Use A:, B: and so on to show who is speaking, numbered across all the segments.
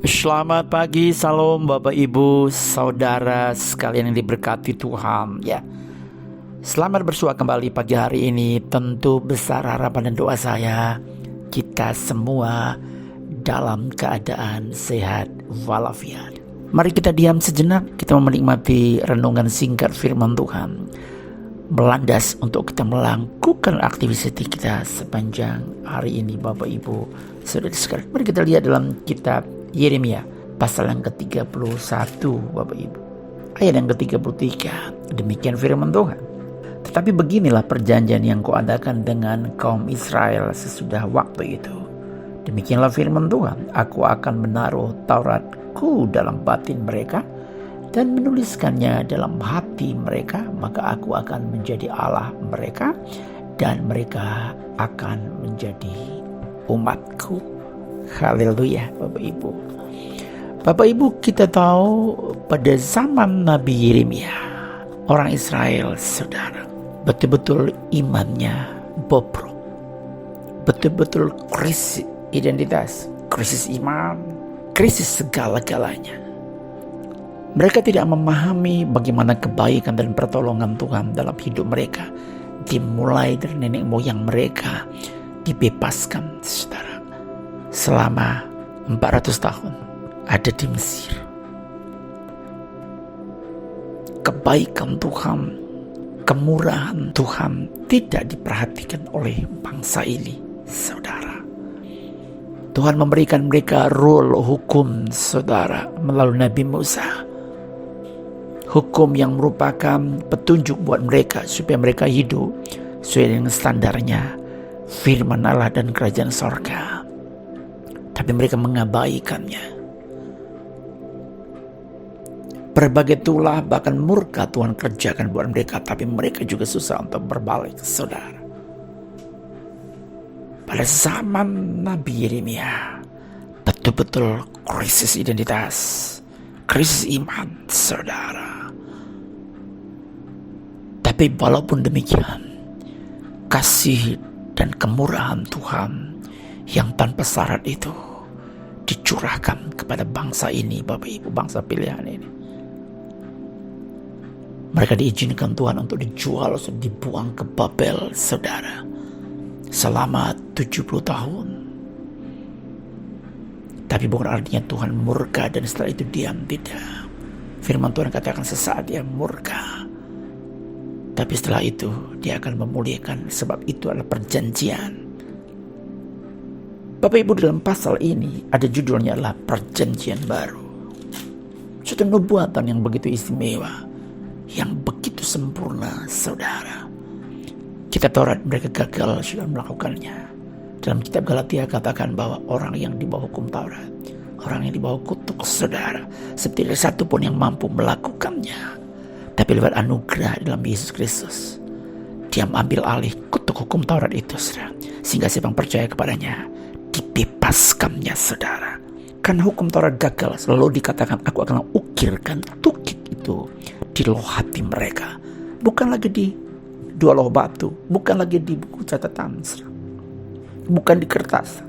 A: Selamat pagi, salam Bapak Ibu, saudara sekalian yang diberkati Tuhan ya. Selamat bersua kembali pagi hari ini. Tentu besar harapan dan doa saya, kita semua dalam keadaan sehat walafiat. Mari kita diam sejenak, kita menikmati renungan singkat firman Tuhan, melandas untuk kita melakukan aktivitas kita sepanjang hari ini. Bapak Ibu, saudara sekalian, mari kita lihat dalam kitab Yeremia pasal yang ke-31 Bapak Ibu, ayat yang ke-33. Demikian firman Tuhan. Tetapi beginilah perjanjian yang kuadakan dengan kaum Israel sesudah waktu itu. Demikianlah firman Tuhan, aku akan menaruh Tauratku dalam batin mereka dan menuliskannya dalam hati mereka, maka aku akan menjadi Allah mereka dan mereka akan menjadi umatku. Haleluya Bapak Ibu. Bapak Ibu, kita tahu pada zaman Nabi Yeremia, orang Israel saudara, betul-betul imannya bobrok. Betul-betul krisis identitas, krisis iman, krisis segala-galanya. Mereka tidak memahami bagaimana kebaikan dan pertolongan Tuhan dalam hidup mereka. Dimulai dari nenek moyang mereka dibebaskan saudara, selama 400 tahun ada di Mesir. Kebaikan Tuhan, kemurahan Tuhan tidak diperhatikan oleh bangsa ini saudara. Tuhan memberikan mereka rule hukum saudara melalui Nabi Musa. Hukum yang merupakan petunjuk buat mereka supaya mereka hidup sesuai dengan standarnya firman Allah dan kerajaan sorga. Tapi mereka mengabaikannya. Berbagai tulah bahkan murka Tuhan kerjakan buat mereka, tapi mereka juga susah untuk berbalik saudara. Pada zaman Nabi Yeremia, betul-betul krisis identitas, krisis iman saudara. Tapi walaupun demikian, kasih dan kemurahan Tuhan yang tanpa syarat itu dicurahkan kepada bangsa ini Bapak Ibu, bangsa pilihan ini. Mereka diizinkan Tuhan untuk dijual, dibuang ke Babel saudara, selama 70 tahun. Tapi bukan artinya Tuhan murka dan setelah itu diam, tidak. Firman Tuhan katakan sesaat dia murka, tapi setelah itu dia akan memulihkan, sebab itu adalah perjanjian. Bapak Ibu, dalam pasal ini ada judulnya adalah perjanjian baru. Suatu nubuatan yang begitu istimewa, yang begitu sempurna saudara. Kitab Taurat mereka gagal sudah melakukannya. Dalam kitab Galatia katakan bahwa orang yang di bawah hukum Taurat, orang yang di bawah kutuk saudara, seperti tidak satu pun yang mampu melakukannya. Tapi lewat anugerah dalam Yesus Kristus, dia mengambil alih kutuk hukum Taurat itu saudara, sehingga siapa yang percaya kepadanya dibebaskannya saudara. Karena hukum Taurat gagal, selalu dikatakan aku akan ukirkan tukik itu di loh hati mereka. Bukan lagi di dua loh batu, bukan lagi di buku catatan, bukan di kertas,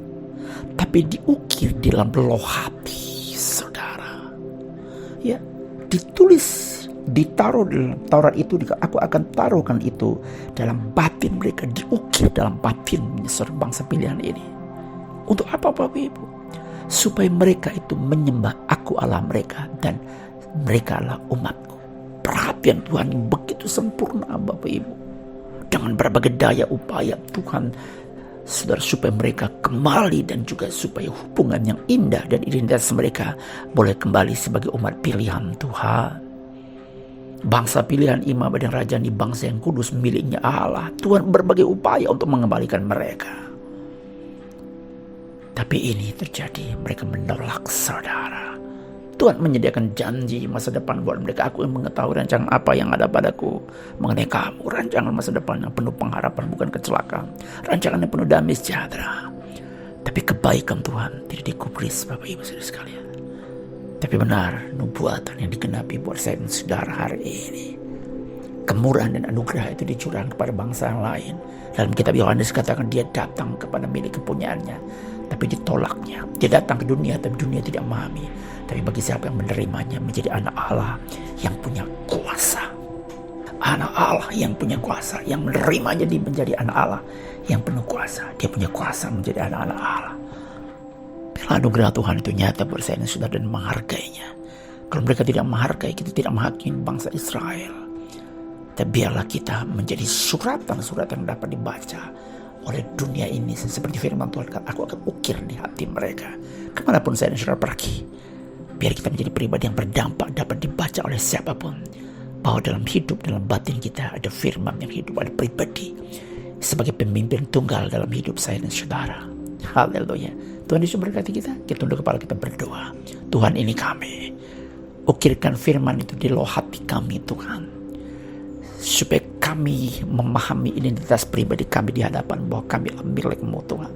A: tapi diukir di dalam loh hati saudara. Ya, ditulis, ditaruh dalam Taurat itu. Aku akan taruhkan itu dalam batin mereka, diukir dalam batin bangsa pilihan ini. Untuk apa Bapak Ibu? Supaya mereka itu menyembah aku Allah mereka dan mereka adalah umatku. Perhatian Tuhan yang begitu sempurna Bapak Ibu. Dengan berbagai daya upaya Tuhan saudara, supaya mereka kembali dan juga supaya hubungan yang indah dan identitas mereka boleh kembali sebagai umat pilihan Tuhan. Bangsa pilihan imam dan raja di bangsa yang kudus miliknya Allah. Tuhan berbagai upaya untuk mengembalikan mereka. Tapi ini terjadi, mereka menolak saudara. Tuhan menyediakan janji masa depan buat mereka. Aku yang mengetahui rancangan apa yang ada padaku mengenai kamu. Rancangan masa depan yang penuh pengharapan, bukan kecelakaan. Rancangan yang penuh damai sejahtera. Tapi kebaikan Tuhan tidak dikubris Bapak Ibu saudara sekalian. Tapi benar nubuatan yang digenapi buat saya dan saudara hari ini. Kemurahan dan anugerah itu dicurahkan kepada bangsa yang lain. Dalam kitab Yohanes katakan dia datang kepada milik kepunyaannya, tapi ditolaknya. Dia datang ke dunia, tapi dunia tidak memahami. Tapi bagi siapa yang menerimanya, menjadi anak Allah yang punya kuasa. Anak Allah yang punya kuasa, yang menerimanya dia menjadi anak Allah yang penuh kuasa. Dia punya kuasa menjadi anak-anak Allah. Bila anugerah Tuhan itu nyata buat saya dan saudara dan menghargainya. Kalau mereka tidak menghargai, kita tidak menghakimi bangsa Israel. Tapi biarlah kita menjadi suratan-surat yang dapat dibaca oleh dunia ini. Seperti firman Tuhan, aku akan ukir di hati mereka. Kemanapun saya dan saudara pergi, biar kita menjadi pribadi yang berdampak, dapat dibaca oleh siapapun. Bahwa dalam hidup, dalam batin kita ada firman yang hidup, ada pribadi sebagai pemimpin tunggal dalam hidup saya dan saudara. Haleluya. Tuhan Yesus berkati kita. Kita tunduk kepala, kita berdoa. Tuhan, ini kami. Ukirkan firman itu di loh hati kami, Tuhan. Supaya kami memahami identitas pribadi kami di hadapan bahwa kami adalah milik-Mu, Tuhan.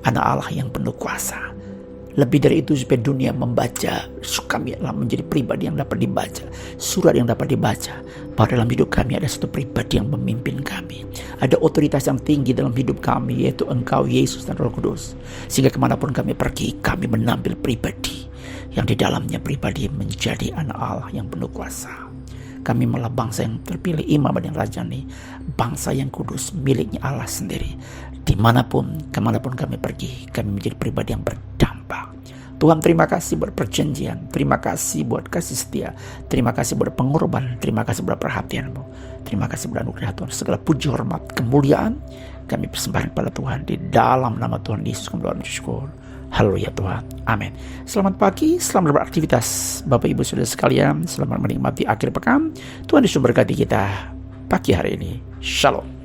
A: Anak Allah yang penuh kuasa. Lebih dari itu supaya dunia membaca, kami adalah menjadi pribadi yang dapat dibaca, surat yang dapat dibaca, bahwa dalam hidup kami ada satu pribadi yang memimpin kami. Ada otoritas yang tinggi dalam hidup kami, yaitu Engkau, Yesus dan Roh Kudus. Sehingga kemanapun kami pergi, kami menambil pribadi yang di dalamnya pribadi menjadi anak Allah yang penuh kuasa. Kami malah bangsa yang terpilih, imam dan rajani, bangsa yang kudus, miliknya Allah sendiri. Dimanapun, kemanapun kami pergi, kami menjadi pribadi yang berdampak. Tuhan, terima kasih buat perjanjian, terima kasih buat kasih setia, terima kasih buat pengorbanan, terima kasih buat perhatian-Mu, terima kasih buat anugerah Tuhan. Segala puji, hormat, kemuliaan kami persembahkan kepada Tuhan di dalam nama Tuhan Yesus. Kami berdoa dan syukur. Haleluya Tuhan. Amin. Selamat pagi, selamat beraktivitas Bapak Ibu Saudara sekalian. Selamat menikmati akhir pekan. Tuhan Yesus berkati kita pagi hari ini. Shalom.